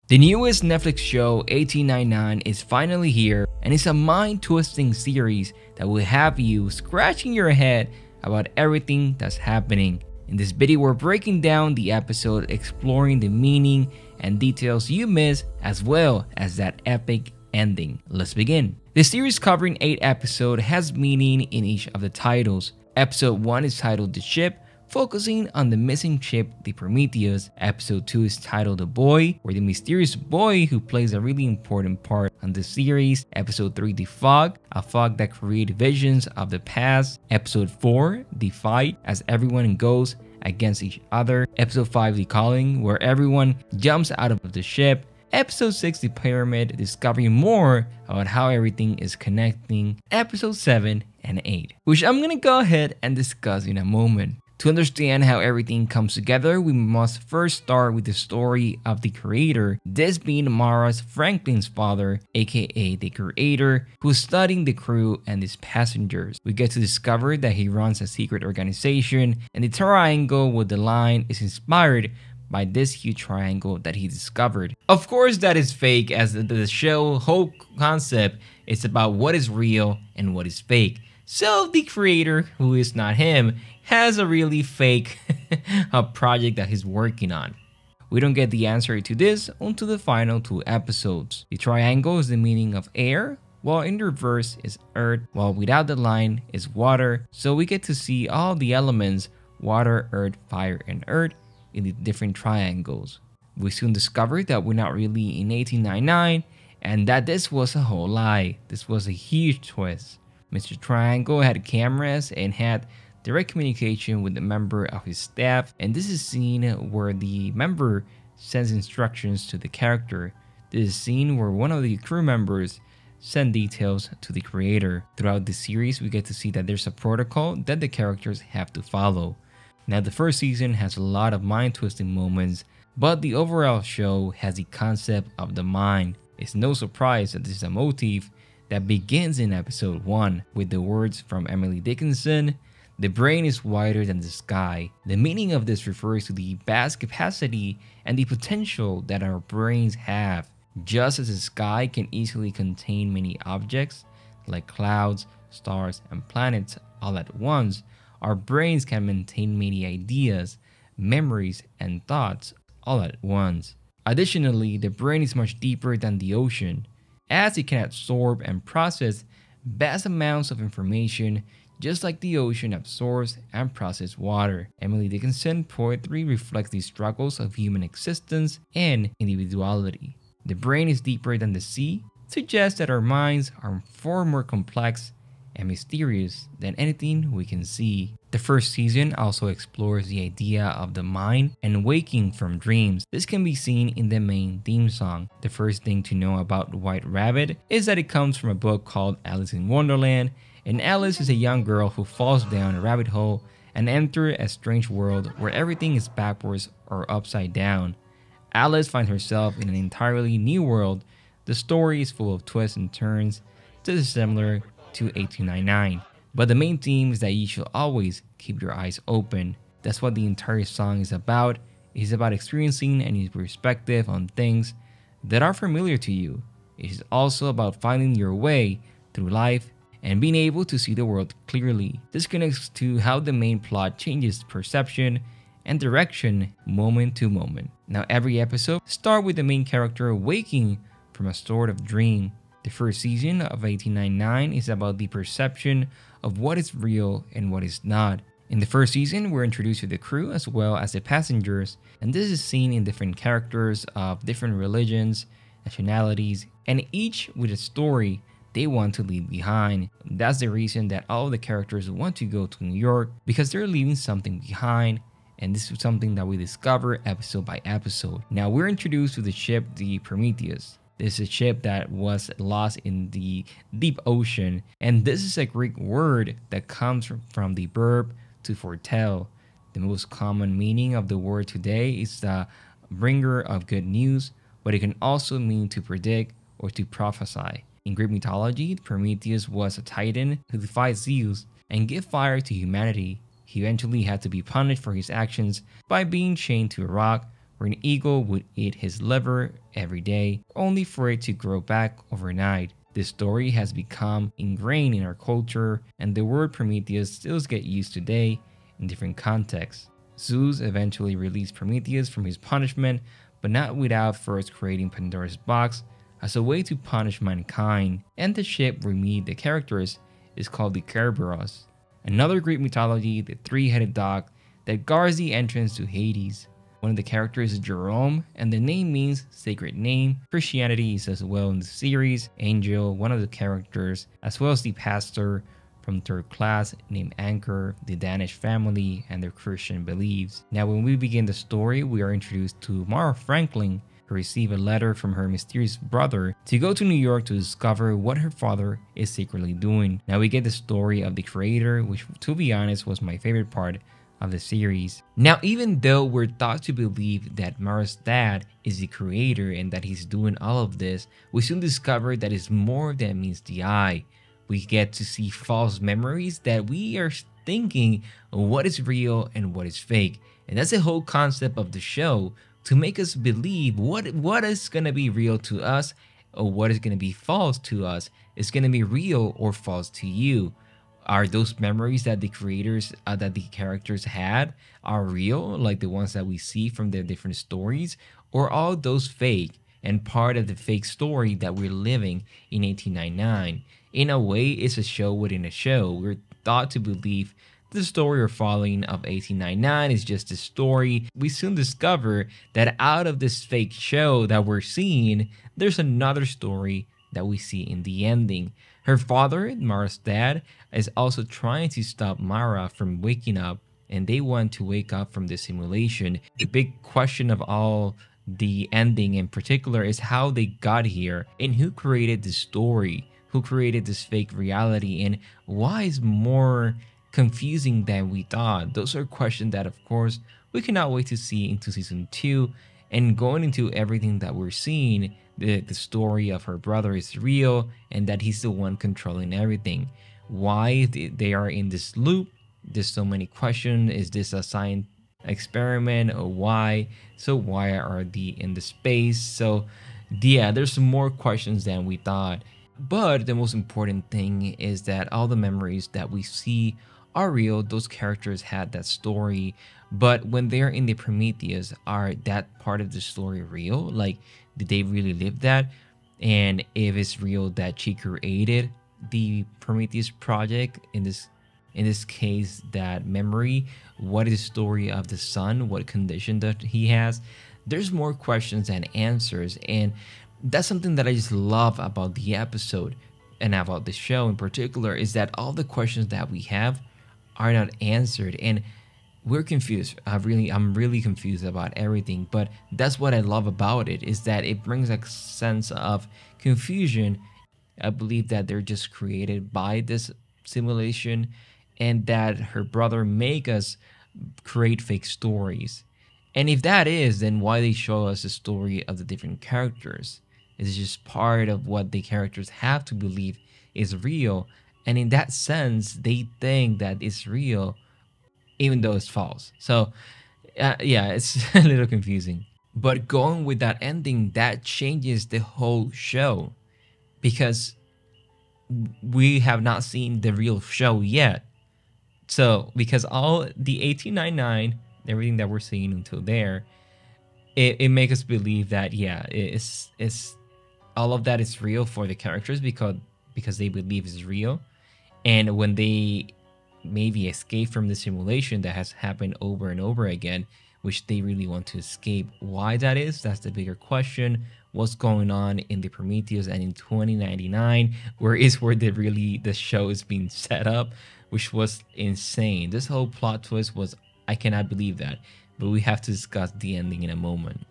The newest Netflix show 1899 is finally here, and it's a mind-twisting series that will have you scratching your head about everything that's happening. In this video, we're breaking down the episode, exploring the meaning and details you miss, as well as that epic ending. Let's begin. The series, covering 8 episodes, has meaning in each of the titles. Episode 1 is titled The Ship, focusing on the missing ship, the Prometheus. Episode 2 is titled The Boy, where the mysterious boy who plays a really important part on the series. Episode 3, The Fog, a fog that creates visions of the past. Episode 4, The Fight, as everyone goes against each other. Episode 5, The Calling, where everyone jumps out of the ship. Episode 6, The Pyramid, discovering more about how everything is connecting. Episode 7 and 8, which I'm gonna go ahead and discuss in a moment. To understand how everything comes together, we must first start with the story of the creator, this being Mara's Franklin's father, aka the creator, who's studying the crew and his passengers. We get to discover that he runs a secret organization, and the triangle with the line is inspired by this huge triangle that he discovered. Of course, that is fake, as the show whole concept is about what is real and what is fake. So the creator, who is not him, has a really fake project that he's working on. We don't get the answer to this until the final 2 episodes. The triangle is the meaning of air, while in the reverse is earth, while without the line is water. So we get to see all the elements, water, earth, fire, and earth, in the different triangles. We soon discovered that we're not really in 1899, and that this was a whole lie. This was a huge twist. Mr. Triangle had cameras and had direct communication with a member of his staff, and this is seen where the member sends instructions to the character. This is seen where one of the crew members send details to the creator. Throughout the series, we get to see that there's a protocol that the characters have to follow. Now, the first season has a lot of mind-twisting moments, but the overall show has the concept of the mind. It's no surprise that this is a motif that begins in episode 1 with the words from Emily Dickinson, "The brain is wider than the sky." The meaning of this refers to the vast capacity and the potential that our brains have. Just as the sky can easily contain many objects, like clouds, stars, and planets all at once, our brains can maintain many ideas, memories, and thoughts all at once. Additionally, the brain is much deeper than the ocean, as it can absorb and process vast amounts of information, just like the ocean absorbs and processes water. Emily Dickinson's poetry reflects the struggles of human existence and individuality. The brain is deeper than the sea, suggests that our minds are far more complex and mysterious than anything we can see. The first season also explores the idea of the mind and waking from dreams. This can be seen in the main theme song. The first thing to know about White Rabbit is that it comes from a book called Alice in Wonderland, and Alice is a young girl who falls down a rabbit hole and enters a strange world where everything is backwards or upside down. Alice finds herself in an entirely new world. The story is full of twists and turns. This is similar to 1899. But the main theme is that you should always keep your eyes open. That's what the entire song is about. It's about experiencing a new perspective on things that are familiar to you. It is also about finding your way through life and being able to see the world clearly. This connects to how the main plot changes perception and direction moment to moment. Now, every episode starts with the main character waking from a sort of dream. The first season of 1899 is about the perception of what is real and what is not. In the first season, we're introduced to the crew as well as the passengers, and this is seen in different characters of different religions, nationalities, and each with a story they want to leave behind. That's the reason that all of the characters want to go to New York, because they're leaving something behind, and this is something that we discover episode by episode. Now, we're introduced to the ship, the Prometheus. This is a ship that was lost in the deep ocean, and this is a Greek word that comes from the verb to foretell. The most common meaning of the word today is the bringer of good news, but it can also mean to predict or to prophesy. In Greek mythology, Prometheus was a titan who defied Zeus and gave fire to humanity. He eventually had to be punished for his actions by being chained to a rock where an eagle would eat his liver every day, only for it to grow back overnight. This story has become ingrained in our culture, and the word Prometheus still gets used today in different contexts. Zeus eventually released Prometheus from his punishment, but not without first creating Pandora's box as a way to punish mankind, and the ship we meet the characters is called the Kerberos. Another Greek mythology, the three-headed dog that guards the entrance to Hades. One of the characters is Jerome, and the name means sacred name. Christianity is as well in the series. Angel, one of the characters, as well as the pastor from third class named Anchor, the Danish family, and their Christian beliefs. Now, when we begin the story, we are introduced to Mara Franklin, who received a letter from her mysterious brother to go to New York to discover what her father is secretly doing. Now we get the story of the creator, which, to be honest, was my favorite part of the series. Now, even though we're taught to believe that Mara's dad is the creator and that he's doing all of this, we soon discover that it's more than meets the eye. We get to see false memories that we are thinking what is real and what is fake. And that's the whole concept of the show, to make us believe what is going to be real to us or what is going to be false to us. Is going to be real or false to you. Are those memories that the creators, that the characters had are real, like the ones that we see from their different stories, or are those fake and part of the fake story that we're living in 1899? In a way, it's a show within a show. We're thought to believe the story we're following of 1899 is just a story. We soon discover that out of this fake show that we're seeing, there's another story that we see in the ending. Her father, Mara's dad, is also trying to stop Mara from waking up, and they want to wake up from the simulation. The big question of all the ending in particular is how they got here, and who created this story, who created this fake reality, and why is more confusing than we thought. Those are questions that, of course, we cannot wait to see into season 2. And going into everything that we're seeing, the story of her brother is real and that he's the one controlling everything. Why they are in this loop? There's so many questions. Is this a science experiment or why? So why are they in the space? So yeah, there's more questions than we thought. But the most important thing is that all the memories that we see are real. Those characters had that story, but when they're in the Prometheus, are that part of the story real? Like, did they really live that? And if it's real that she created the Prometheus project, in this case, that memory, what is the story of the sun? What condition that he has? There's more questions than answers, and that's something that I just love about the episode and about the show in particular, is that all the questions that we have are not answered, and we're confused. I'm really confused about everything, but that's what I love about it, is that it brings a sense of confusion. I believe that they're just created by this simulation, and that her brother make us create fake stories. And if that is, then why they show us the story of the different characters? It's just part of what the characters have to believe is real. And in that sense, they think that it's real, even though it's false. So yeah, it's a little confusing. But going with that ending, that changes the whole show, because we have not seen the real show yet. So because all the 1899, everything that we're seeing until there, it makes us believe that, yeah, it's all of that is real for the characters, because they believe it's real. And when they maybe escape from the simulation that has happened over and over again, which they really want to escape, why that is, that's the bigger question. What's going on in the Prometheus and in 2099, where the show is being set up, which was insane. This whole plot twist was, I cannot believe that, but we have to discuss the ending in a moment.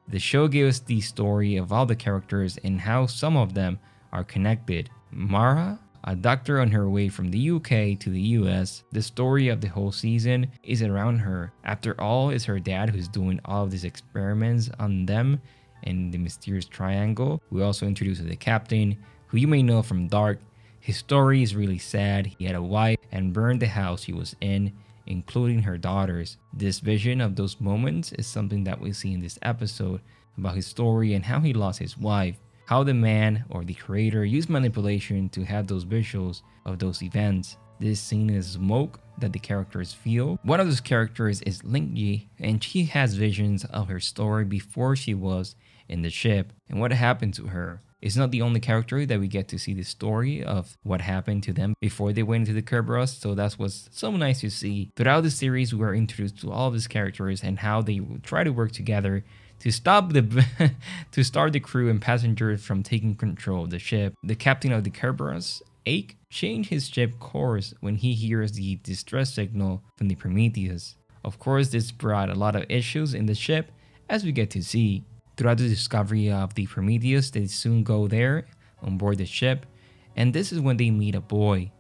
The show gives the story of all the characters and how some of them are connected. Mara, a doctor on her way from the UK to the US, the story of the whole season is around her. After all, it's her dad who's doing all of these experiments on them in the mysterious triangle. We also introduce the captain, who you may know from Dark. His story is really sad. He had a wife and burned the house he was in, including her daughters. This vision of those moments is something that we see in this episode about his story and how he lost his wife, how the man or the creator used manipulation to have those visuals of those events. This scene is smoke that the characters feel. One of those characters is Lingji, and she has visions of her story before she was in the ship and what happened to her. It's not the only character that we get to see the story of what happened to them before they went into the Kerberos, so that was so nice to see. Throughout the series, we are introduced to all of these characters and how they try to work together to stop to start the crew and passengers from taking control of the ship. The captain of the Kerberos, Ake, changed his ship course when he hears the distress signal from the Prometheus. Of course, this brought a lot of issues in the ship, as we get to see. Throughout the discovery of the Prometheus, they soon go there on board the ship, and this is when they meet a boy.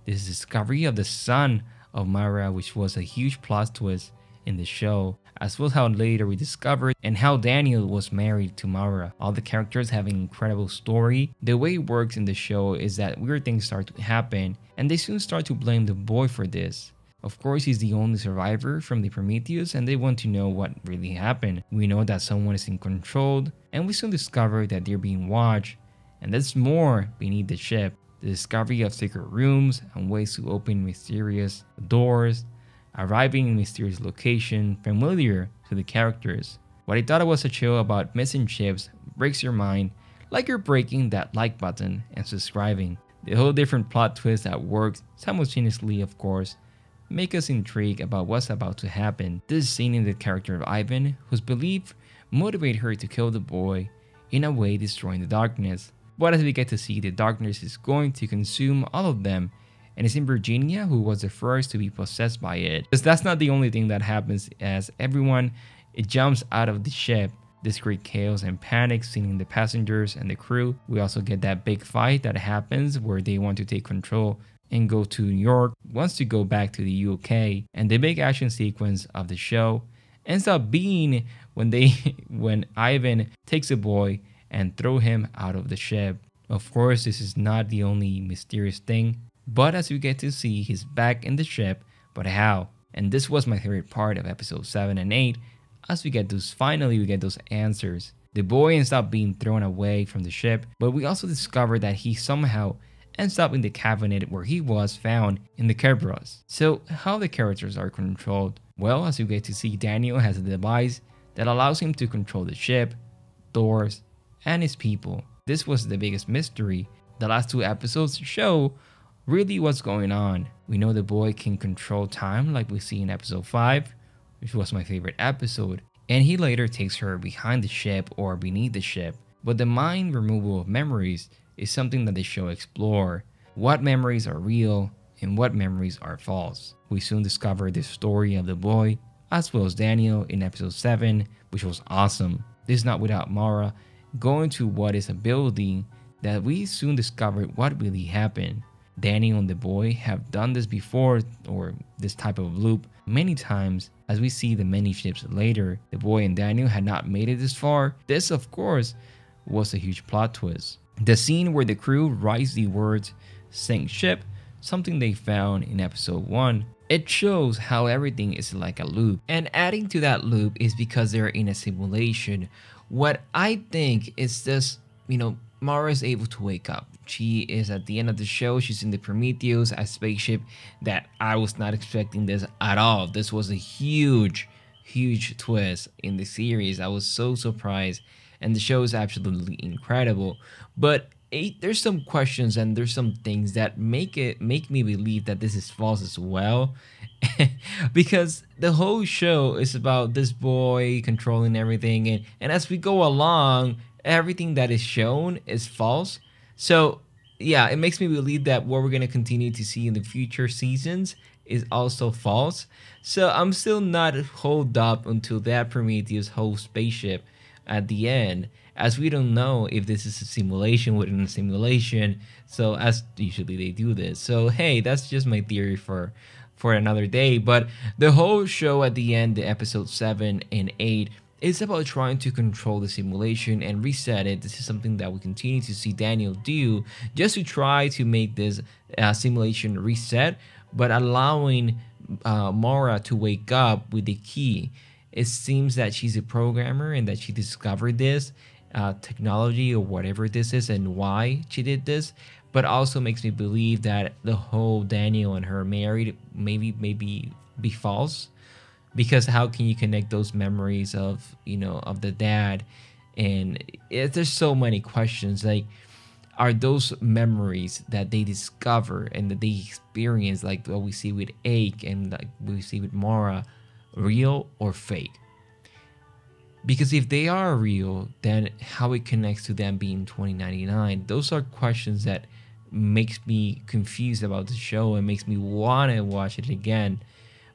This is the discovery of the son of Mara, which was a huge plot twist in the show, as well as how later we discovered and how Daniel was married to Mara. All the characters have an incredible story. The way it works in the show is that weird things start to happen, and they soon start to blame the boy for this. Of course, he's the only survivor from the Prometheus, and they want to know what really happened. We know that someone is in control, and we soon discover that they're being watched, and there's more beneath the ship. The discovery of secret rooms and ways to open mysterious doors, arriving in mysterious location familiar to the characters. What I thought was a show about missing ships breaks your mind, like you're breaking that like button and subscribing. The whole different plot twist that works simultaneously, of course, make us intrigued about what's about to happen. This scene in the character of Ivan, whose belief motivated her to kill the boy, in a way destroying the darkness. But as we get to see, the darkness is going to consume all of them, and it's in Virginia who was the first to be possessed by it. Because that's not the only thing that happens, as everyone it jumps out of the ship. This creates chaos and panic seen in the passengers and the crew. We also get that big fight that happens where they want to take control and go to New York, wants to go back to the UK, and the big action sequence of the show ends up being when Ivan takes a boy and throw him out of the ship. Of course, this is not the only mysterious thing, but as we get to see, he's back in the ship, but how? And this was my favorite part of episode 7 and 8, as we get those answers. The boy ends up being thrown away from the ship, but we also discover that he somehow ends up in the cabinet where he was found in the Kerberos. So how the characters are controlled? Well, as you get to see, Daniel has a device that allows him to control the ship, doors, and his people. This was the biggest mystery. The last 2 episodes show really what's going on. We know the boy can control time like we see in episode 5, which was my favorite episode, and he later takes her behind the ship or beneath the ship. But the mind removal of memories is something that the show explore. What memories are real and what memories are false. We soon discover the story of the boy as well as Daniel in episode 7, which was awesome. This is not without Mara going to what is a building that we soon discovered what really happened. Daniel and the boy have done this before, or this type of loop, many times. As we see the many ships later, the boy and Daniel had not made it this far. This, of course, was a huge plot twist. The scene where the crew writes the words "sink ship," something they found in episode 1, it shows how everything is like a loop. And adding to that loop is because they're in a simulation. What I think is this, Mara is able to wake up. She is at the end of the show, she's in the Prometheus, a spaceship that I was not expecting this at all. This was a huge twist in the series. I was so surprised, and the show is absolutely incredible. But there's some questions and there's some things that make me believe that this is false as well. Because the whole show is about this boy controlling everything, and as we go along, everything that is shown is false. So yeah, it makes me believe that what we're going to continue to see in the future seasons is also false. So I'm still not hold up until that Prometheus whole spaceship at the end, as we don't know if this is a simulation within a simulation. So as usually they do this. So hey, that's just my theory for another day. But the whole show at the end, the episode 7 and 8, it's about trying to control the simulation and reset it. This is something that we continue to see Daniel do, just to try to make this simulation reset, but allowing Mara to wake up with the key. It seems that she's a programmer and that she discovered this technology or whatever this is and why she did this. But also makes me believe that the whole Daniel and her married maybe be false, because how can you connect those memories of of the dad? And there's so many questions, like, are those memories that they discover and that they experience, like what we see with Ake and like we see with Mara, real or fake? Because if they are real, then how it connects to them being 2099, those are questions that makes me confused about the show and makes me want to watch it again.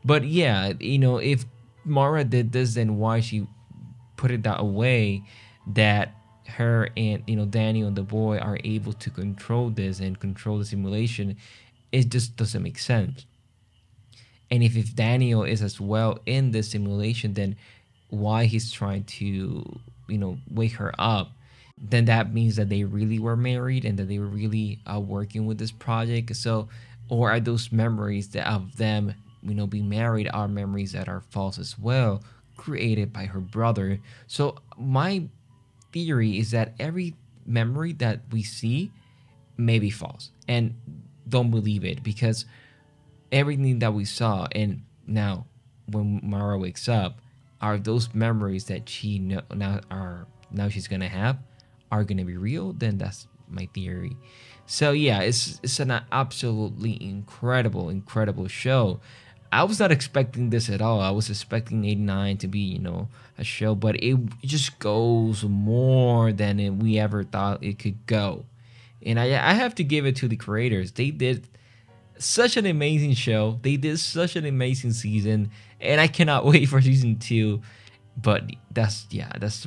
But yeah, if Mara did this, then why she put it that way, that her and Daniel and the boy are able to control this and control the simulation? It just doesn't make sense. And if Daniel is as well in the simulation, then why he's trying to wake her up? Then that means that they really were married and that they were really working with this project. So, or are those memories that of them being married are memories that are false as well, created by her brother? So my theory is that every memory that we see may be false, and don't believe it, because everything that we saw and now when Mara wakes up, are those memories that she now she's gonna have are gonna be real? Then that's my theory. So yeah, it's an absolutely incredible show. I was not expecting this at all. I was expecting 89 to be, a show, but it just goes more than we ever thought it could go. And I have to give it to the creators. They did such an amazing show. They did such an amazing season, and I cannot wait for season 2. But that's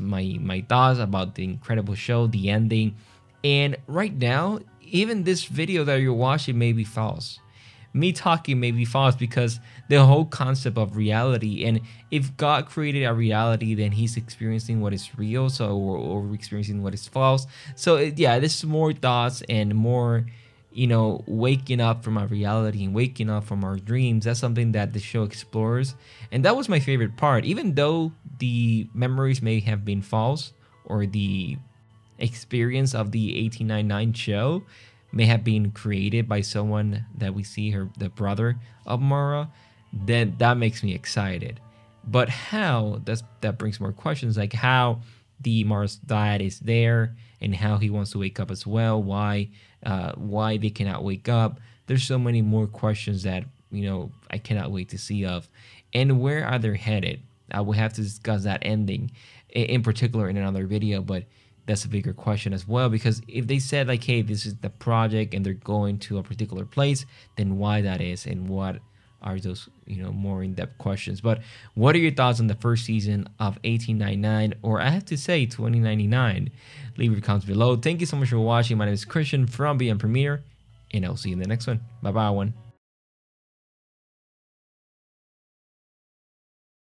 my thoughts about the incredible show, the ending. And right now, even this video that you're watching may be false. Me talking may be false, because the whole concept of reality, and if God created a reality, then he's experiencing what is real, so or we're experiencing what is false. So yeah, this is more thoughts and more waking up from our reality and waking up from our dreams. That's something that the show explores, and that was my favorite part. Even though the memories may have been false, or the experience of the 1899 show may have been created by someone that we see the brother of Mara, then that makes me excited. But how, that brings more questions, like how the Mara's dad is there and how he wants to wake up as well, why they cannot wake up. There's so many more questions that I cannot wait to see of. And where are they headed? I will have to discuss that ending in particular in another video, but that's a bigger question as well, because if they said like, hey, this is the project and they're going to a particular place, then why that is, and what are those more in-depth questions. But what are your thoughts on the first season of 1899, or I have to say 2099? Leave your comments below. Thank you so much for watching. My name is Christian from Beyond Premiere, and I'll see you in the next one. Bye bye, one.